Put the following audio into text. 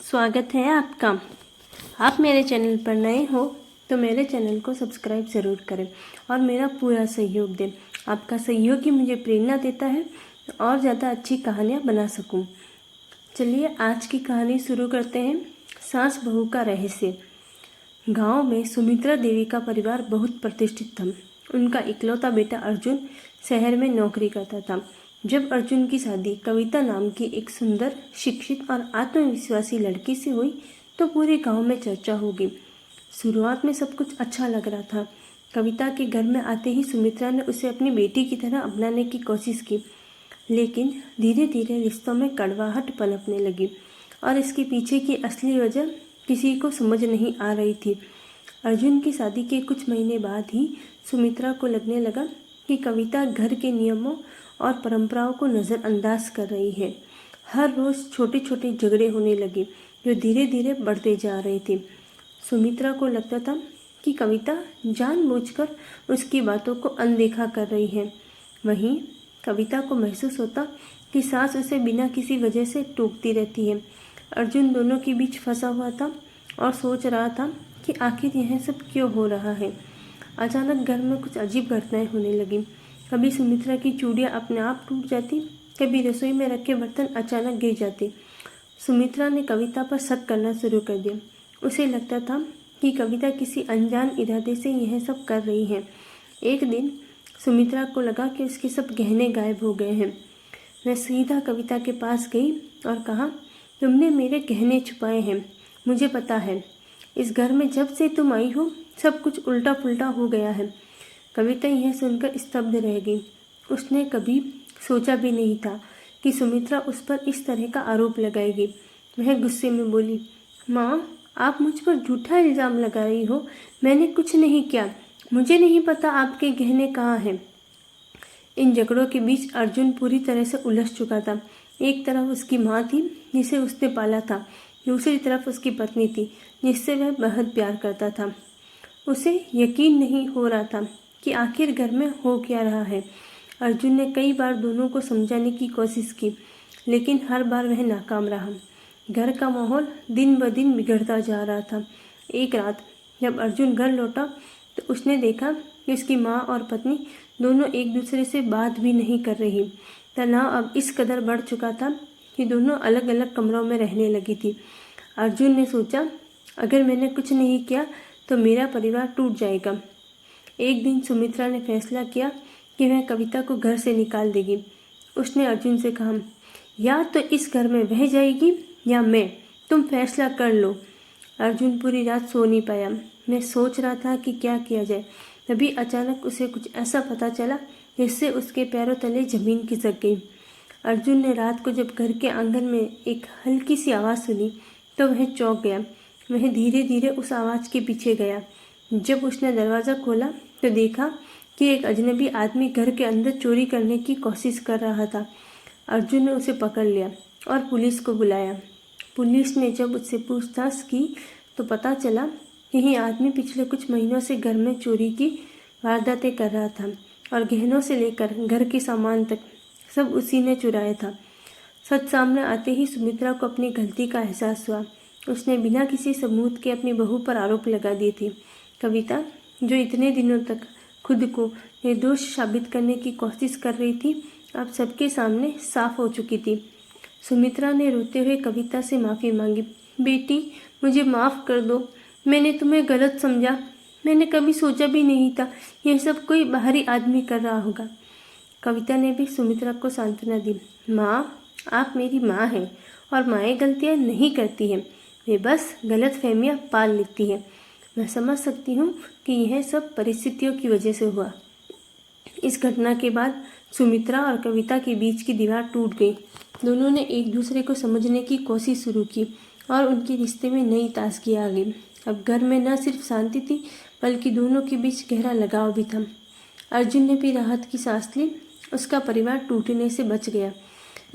स्वागत है आपका। आप मेरे चैनल पर नए हो तो मेरे चैनल को सब्सक्राइब ज़रूर करें और मेरा पूरा सहयोग दें। आपका सहयोग ही मुझे प्रेरणा देता है और ज़्यादा अच्छी कहानियाँ बना सकूं। चलिए आज की कहानी शुरू करते हैं। सास बहू का रहस्य। गांव में सुमित्रा देवी का परिवार बहुत प्रतिष्ठित था। उनका इकलौता बेटा अर्जुन शहर में नौकरी करता था। जब अर्जुन की शादी कविता नाम की एक सुंदर, शिक्षित और आत्मविश्वासी लड़की से हुई तो पूरे गांव में चर्चा होगी। शुरुआत में सब कुछ अच्छा लग रहा था। कविता के घर में आते ही सुमित्रा ने उसे अपनी बेटी की तरह अपनाने की कोशिश की, लेकिन धीरे धीरे रिश्तों में कड़वाहट पनपने लगी और इसके पीछे की असली वजह किसी को समझ नहीं आ रही थी। अर्जुन की शादी के कुछ महीने बाद ही सुमित्रा को लगने लगा कि कविता घर के नियमों और परंपराओं को नज़रअंदाज कर रही है। हर रोज़ छोटे छोटे झगड़े होने लगे जो धीरे धीरे बढ़ते जा रहे थे। सुमित्रा को लगता था कि कविता जानबूझकर उसकी बातों को अनदेखा कर रही है। वहीं कविता को महसूस होता कि सास उसे बिना किसी वजह से टोकती रहती है। अर्जुन दोनों के बीच फंसा हुआ था और सोच रहा था कि आखिर यह सब क्यों हो रहा है। अचानक घर में कुछ अजीब घटनाएं होने लगी। कभी सुमित्रा की चूड़ियाँ अपने आप टूट जाती, कभी रसोई में रखे बर्तन अचानक गिर जाते। सुमित्रा ने कविता पर शक करना शुरू कर दिया। उसे लगता था कि कविता किसी अनजान इरादे से यह सब कर रही है। एक दिन सुमित्रा को लगा कि उसके सब गहने गायब हो गए हैं। वह सीधा कविता के पास गई और कहा, तुमने मेरे गहने छुपाए हैं। मुझे पता है, इस घर में जब से तुम आई हो सब कुछ उल्टा पुल्टा हो गया है। कविता यह सुनकर स्तब्ध रह गई। उसने कभी सोचा भी नहीं था कि सुमित्रा उस पर इस तरह का आरोप लगाएगी। वह गुस्से में बोली, माँ, आप मुझ पर झूठा इल्ज़ाम लगा रही हो। मैंने कुछ नहीं किया। मुझे नहीं पता आपके गहने कहाँ हैं। इन झगड़ों के बीच अर्जुन पूरी तरह से उलझ चुका था। एक तरफ उसकी माँ थी जिसे उसने पाला था, दूसरी तरफ उसकी पत्नी थी जिससे वह बेहद प्यार करता था। उसे यकीन नहीं हो रहा था कि आखिर घर में हो क्या रहा है। अर्जुन ने कई बार दोनों को समझाने की कोशिश की, लेकिन हर बार वह नाकाम रहा। घर का माहौल दिन ब दिन बिगड़ता जा रहा था। एक रात जब अर्जुन घर लौटा तो उसने देखा कि उसकी माँ और पत्नी दोनों एक दूसरे से बात भी नहीं कर रही। तनाव अब इस कदर बढ़ चुका था कि दोनों अलग अलग कमरों में रहने लगी थी। अर्जुन ने सोचा, अगर मैंने कुछ नहीं किया तो मेरा परिवार टूट जाएगा। एक दिन सुमित्रा ने फैसला किया कि वह कविता को घर से निकाल देगी। उसने अर्जुन से कहा, या तो इस घर में वह जाएगी या मैं, तुम फैसला कर लो। अर्जुन पूरी रात सो नहीं पाया। मैं सोच रहा था कि क्या किया जाए। तभी अचानक उसे कुछ ऐसा पता चला जिससे उसके पैरों तले जमीन खिसक गई। अर्जुन ने रात को जब घर के आंगन में एक हल्की सी आवाज़ सुनी तो वह चौंक गया। वह धीरे धीरे उस आवाज़ के पीछे गया। जब उसने दरवाज़ा खोला तो देखा कि एक अजनबी आदमी घर के अंदर चोरी करने की कोशिश कर रहा था। अर्जुन ने उसे पकड़ लिया और पुलिस को बुलाया। पुलिस ने जब उससे पूछताछ की तो पता चला कि यह आदमी पिछले कुछ महीनों से घर में चोरी की वारदातें कर रहा था और गहनों से लेकर घर के सामान तक सब उसी ने चुराया था। सच सामने आते ही सुमित्रा को अपनी गलती का एहसास हुआ। उसने बिना किसी सबूत के अपनी बहू पर आरोप लगा दिए थे। कविता, जो इतने दिनों तक खुद को निर्दोष साबित करने की कोशिश कर रही थी, अब सबके सामने साफ हो चुकी थी। सुमित्रा ने रोते हुए कविता से माफ़ी मांगी। बेटी, मुझे माफ़ कर दो। मैंने तुम्हें गलत समझा। मैंने कभी सोचा भी नहीं था यह सब कोई बाहरी आदमी कर रहा होगा। कविता ने भी सुमित्रा को सांत्वना दी। माँ, आप मेरी माँ हैं और माएँ गलतियाँ नहीं करती हैं, वे बस गलत फहमियाँ पाल लेती हैं। मैं समझ सकती हूँ कि यह सब परिस्थितियों की वजह से हुआ। इस घटना के बाद सुमित्रा और कविता के बीच की दीवार टूट गई। दोनों ने एक दूसरे को समझने की कोशिश शुरू की और उनके रिश्ते में नई ताजगी आ गई। अब घर में न सिर्फ शांति थी बल्कि दोनों के बीच गहरा लगाव भी था। अर्जुन ने भी राहत की सांस ली। उसका परिवार टूटने से बच गया।